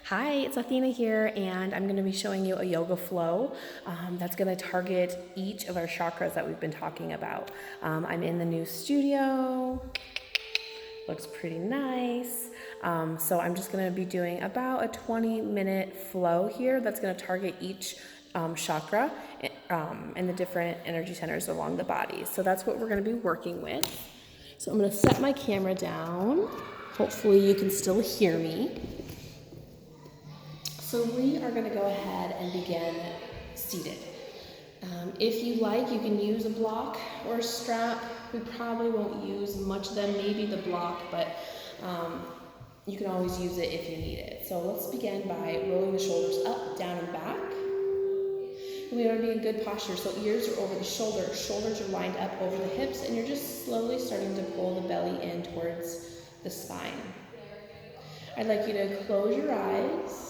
Hi, it's Athena here, and I'm going to be showing you a yoga flow that's going to target each of our chakras that we've been talking about. I'm in the new studio. Looks pretty nice. So I'm just going to be doing about a 20-minute flow here that's going to target each chakra and the different energy centers along the body. So that's what we're going to be working with. So I'm going to set my camera down. Hopefully you can still hear me. So we are going to go ahead and begin seated. If you like, you can use a block or a strap. We probably won't use much of them, maybe the block, but you can always use it if you need it. So let's begin by rolling the shoulders up, down, and back. And we want to be in good posture, so ears are over the shoulders are lined up over the hips, and you're just slowly starting to pull the belly in towards the spine. I'd like you to close your eyes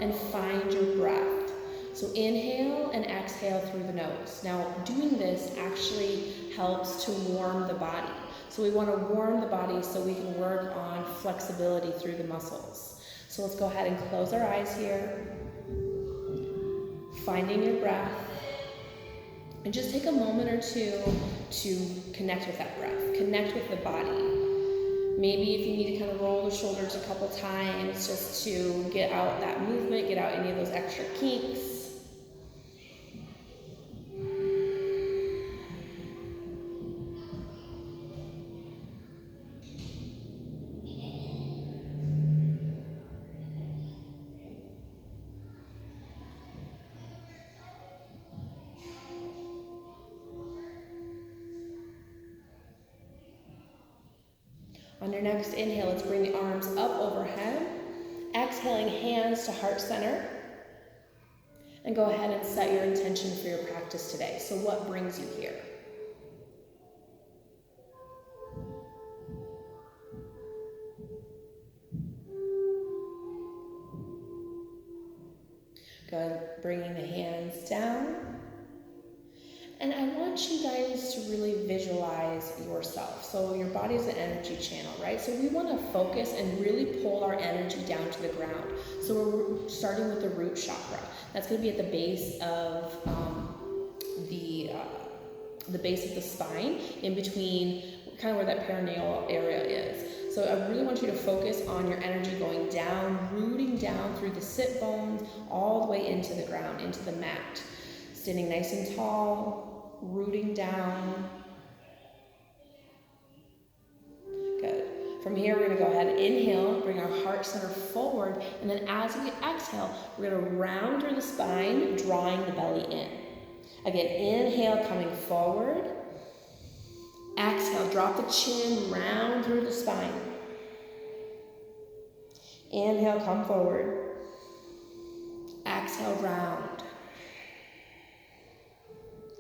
and find your breath. So inhale and exhale through the nose. Now, doing this actually helps to warm the body. So we want to warm the body so we can work on flexibility through the muscles. So let's go ahead and close our eyes here, finding your breath, and just take a moment or two to connect with that breath, connect with the body. Maybe if you need to kind of roll the shoulders a couple times just to get out that movement, get out any of those extra kinks. On your next inhale, let's bring the arms up overhead. Exhaling, hands to heart center. And go ahead and set your intention for your practice today. So what brings you here? Good, bringing the hands down. And I want you guys to really visualize yourself. So your body is an energy channel, right? So we want to focus and really pull our energy down to the ground. So we're starting with the root chakra. That's going to be at the base of the base of the spine, in between kind of where that perineal area is. So I really want you to focus on your energy going down, rooting down through the sit bones, all the way into the ground, into the mat. Standing nice and tall, rooting down. Good. From here, we're going to go ahead and inhale, bring our heart center forward, and then as we exhale, we're going to round through the spine, drawing the belly in. Again, inhale, coming forward. Exhale, drop the chin, round through the spine. Inhale, come forward. Exhale, round.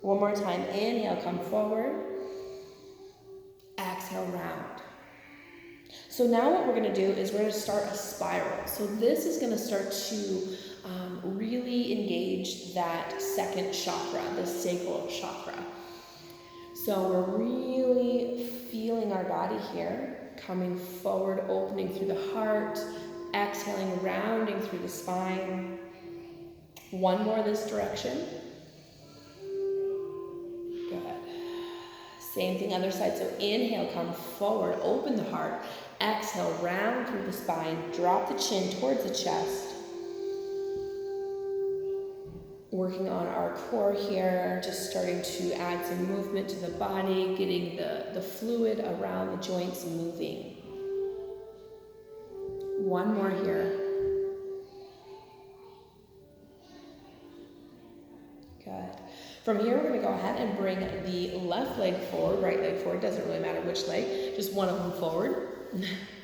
One more time, inhale, come forward. Exhale, round. So now what we're going to do is we're going to start a spiral. So this is going to start to really engage that second chakra, the sacral chakra. So we're really feeling our body here, coming forward, opening through the heart, exhaling, rounding through the spine. One more this direction. Good. Same thing, other side. So inhale, come forward, open the heart. Exhale, round through the spine, drop the chin towards the chest. Working on our core here, just starting to add some movement to the body, getting the fluid around the joints moving. One more here. Good. From here, we're going to go ahead and bring the left leg forward, right leg forward, doesn't really matter which leg, just one of them forward.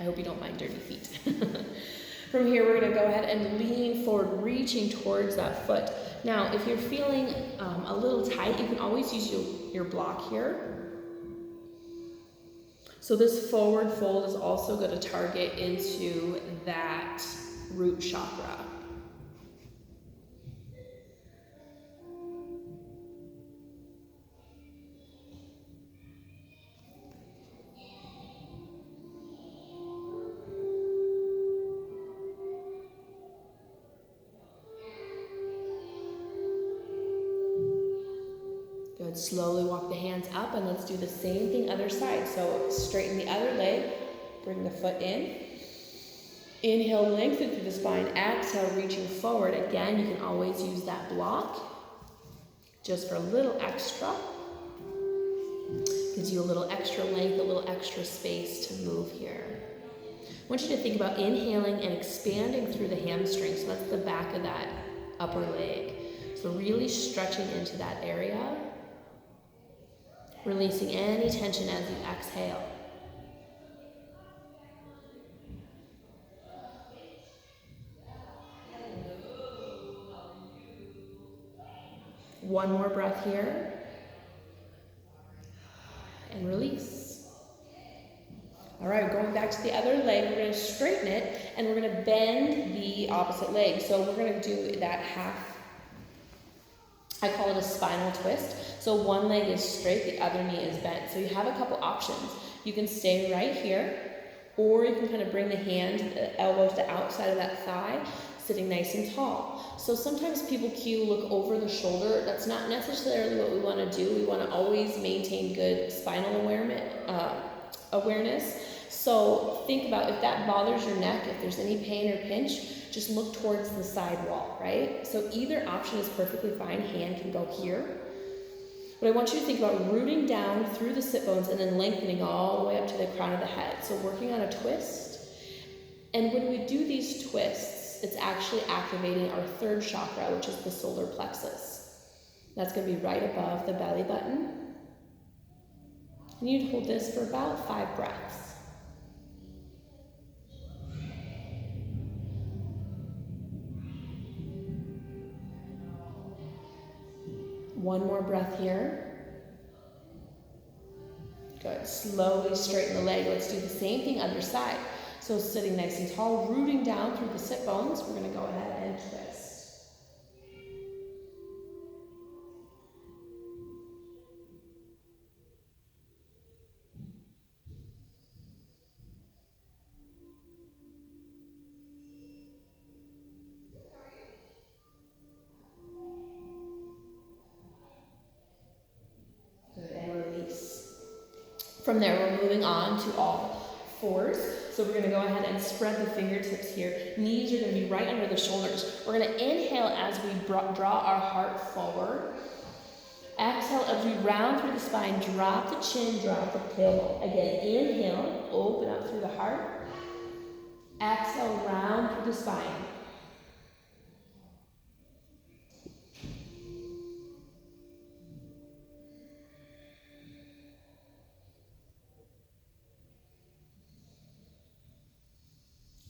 I hope you don't mind dirty feet. From here, we're going to go ahead and lean forward, reaching towards that foot. Now, if you're feeling a little tight, you can always use your block here. So this forward fold is also going to target into that root chakra. Good, slowly walk the hands up and let's do the same thing other side. So straighten the other leg, bring the foot in. Inhale, lengthen through the spine. Exhale, reaching forward. Again, you can always use that block just for a little extra. Gives you a little extra length, a little extra space to move here. I want you to think about inhaling and expanding through the hamstring. So that's the back of that upper leg. So really stretching into that area. Releasing any tension as you exhale. One more breath here. And release. All right, going back to the other leg, we're going to straighten it and we're going to bend the opposite leg. So we're going to do that half, I call it a spinal twist. So one leg is straight, the other knee is bent. So you have a couple options. You can stay right here, or you can kind of bring the hand, the elbow to the outside of that thigh, sitting nice and tall. So sometimes people look over the shoulder. That's not necessarily what we want to do. We want to always maintain good spinal awareness. So think about if that bothers your neck, if there's any pain or pinch, just look towards the side wall, right? So either option is perfectly fine. Hand can go here. But I want you to think about rooting down through the sit bones and then lengthening all the way up to the crown of the head. So working on a twist. And when we do these twists, it's actually activating our third chakra, which is the solar plexus. That's going to be right above the belly button. And you'd hold this for about 5 breaths. One more breath here. Good. Slowly straighten the leg. Let's do the same thing other side. So sitting nice and tall, rooting down through the sit bones. We're going to go ahead and twist. From there, we're moving on to all fours. So we're going to go ahead and spread the fingertips here. Knees are going to be right under the shoulders. We're going to inhale as we draw our heart forward. Exhale as we round through the spine. Drop the chin, drop the tailbone. Again, inhale, open up through the heart. Exhale, round through the spine.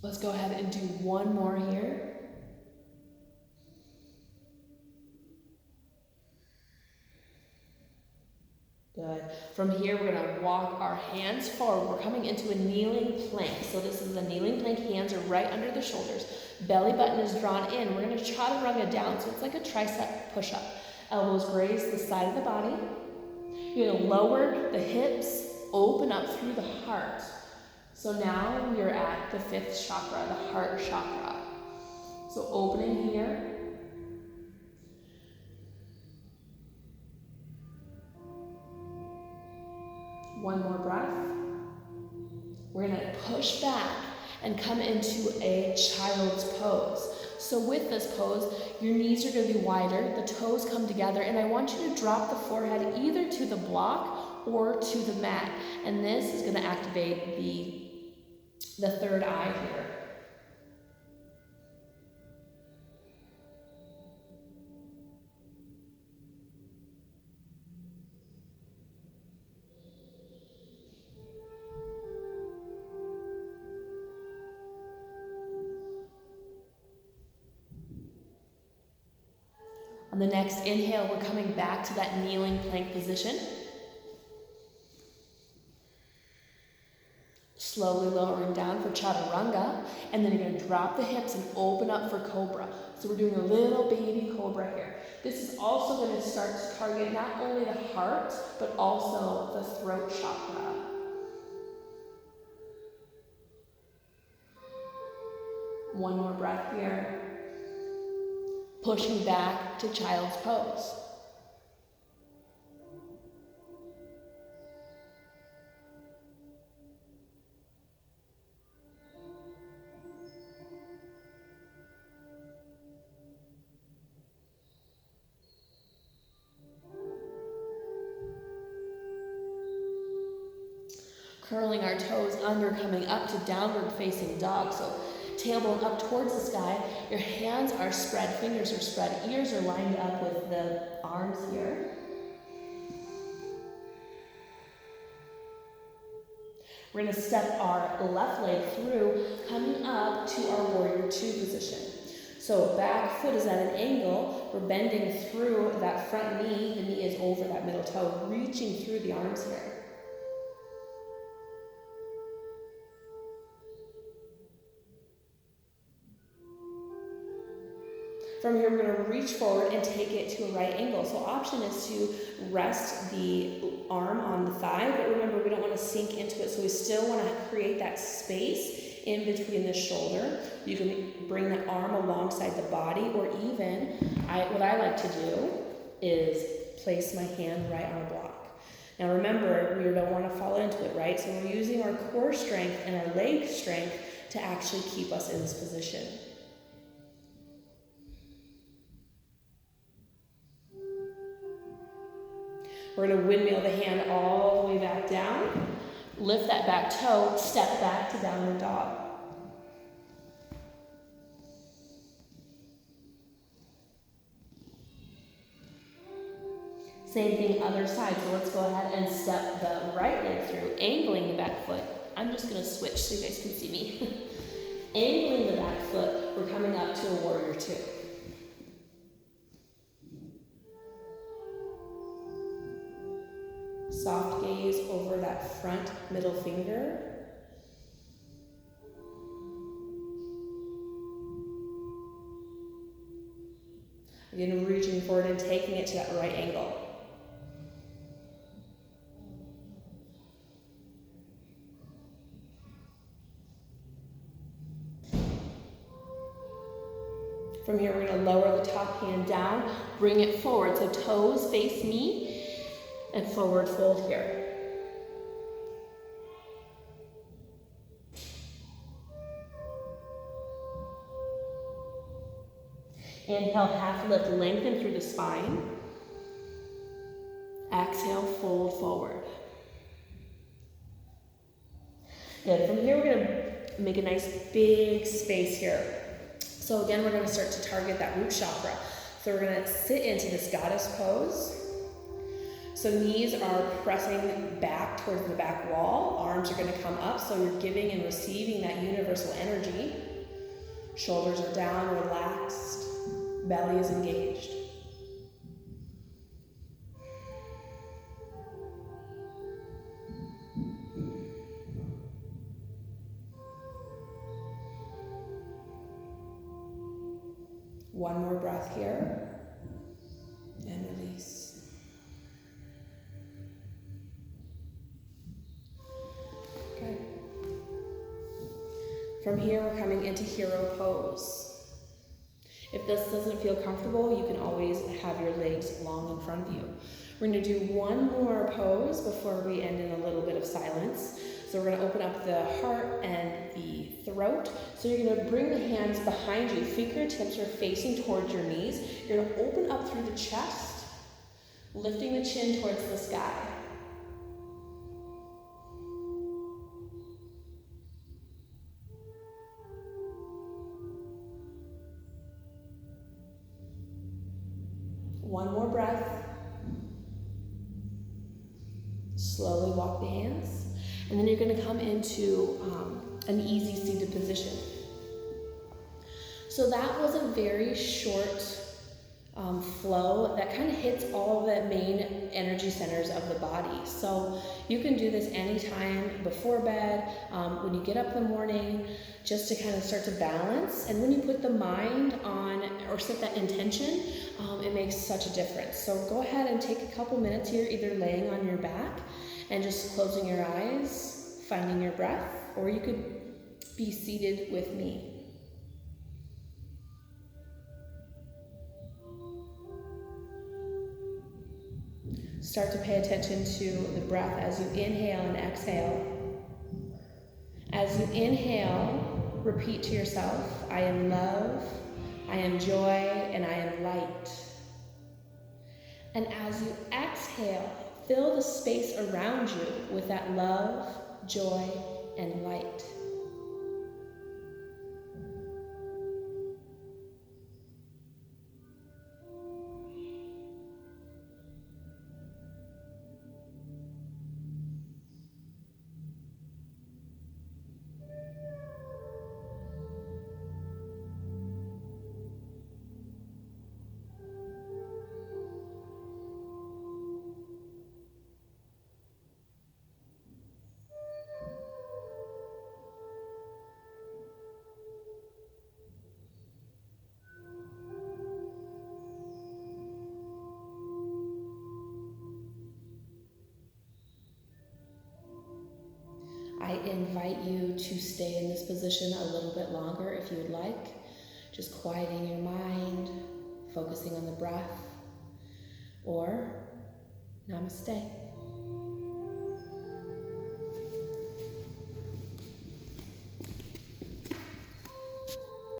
Let's go ahead and do one more here. Good. From here, we're going to walk our hands forward. We're coming into a kneeling plank. So this is a kneeling plank. Hands are right under the shoulders. Belly button is drawn in. We're going to chaturanga down. So it's like a tricep push-up. Elbows graze the side of the body. You're going to lower the hips, open up through the heart. So now you're at the 5th chakra, the heart chakra. So opening here. One more breath. We're going to push back and come into a child's pose. So with this pose, your knees are going to be wider, the toes come together, and I want you to drop the forehead either to the block or to the mat. And this is going to activate the third eye here. On the next inhale, we're coming back to that kneeling plank position. Slowly lowering down for chaturanga, and then you're going to drop the hips and open up for cobra. So we're doing a little baby cobra here. This is also going to start to target not only the heart, but also the throat chakra. One more breath here. Pushing back to child's pose. Curling our toes under, coming up to downward facing dog. So tailbone up towards the sky. Your hands are spread, fingers are spread, ears are lined up with the arms here. We're going to step our left leg through, coming up to our warrior two position. So back foot is at an angle. We're bending through that front knee. The knee is over that middle toe, reaching through the arms here. From here, we're going to reach forward and take it to a right angle. So option is to rest the arm on the thigh, but remember, we don't want to sink into it, so we still want to create that space in between the shoulder. You can bring the arm alongside the body, or even, what I like to do is place my hand right on a block. Now remember, we don't want to fall into it, right? So we're using our core strength and our leg strength to actually keep us in this position. We're going to windmill the hand all the way back down, lift that back toe, step back to downward dog. Same thing other side, so let's go ahead and step the right leg through, angling the back foot. I'm just going to switch so you guys can see me. Angling the back foot, we're coming up to a warrior two. Soft gaze over that front middle finger. Again, reaching forward and taking it to that right angle. From here, we're going to lower the top hand down, bring it forward. So toes face me. And forward fold here. Inhale, half lift, lengthen through the spine. Exhale, fold forward. Good. From here, we're going to make a nice big space here. So again, we're going to start to target that root chakra. So we're going to sit into this goddess pose. So knees are pressing back towards the back wall. Arms are going to come up, so you're giving and receiving that universal energy. Shoulders are down, relaxed. Belly is engaged. One more breath here. And release. From here, we're coming into hero pose. If this doesn't feel comfortable, you can always have your legs long in front of you. We're going to do one more pose before we end in a little bit of silence. So we're going to open up the heart and the throat. So you're going to bring the hands behind you. Fingertips are facing towards your knees. You're going to open up through the chest, lifting the chin towards the sky. One more breath. Slowly walk the hands. And then you're going to come into an easy seated position. So that was a very short flow that kind of hits all the main energy centers of the body. So you can do this anytime before bed, when you get up in the morning, just to kind of start to balance. And when you put the mind on or set that intention, it makes such a difference. So go ahead and take a couple minutes here, either laying on your back and just closing your eyes, finding your breath, or you could be seated with me. Start to pay attention to the breath as you inhale and exhale. As you inhale, repeat to yourself, I am love, I am joy, and I am light. And as you exhale, fill the space around you with that love, joy, and light. I invite you to stay in this position a little bit longer if you would like, just quieting your mind, focusing on the breath, or namaste.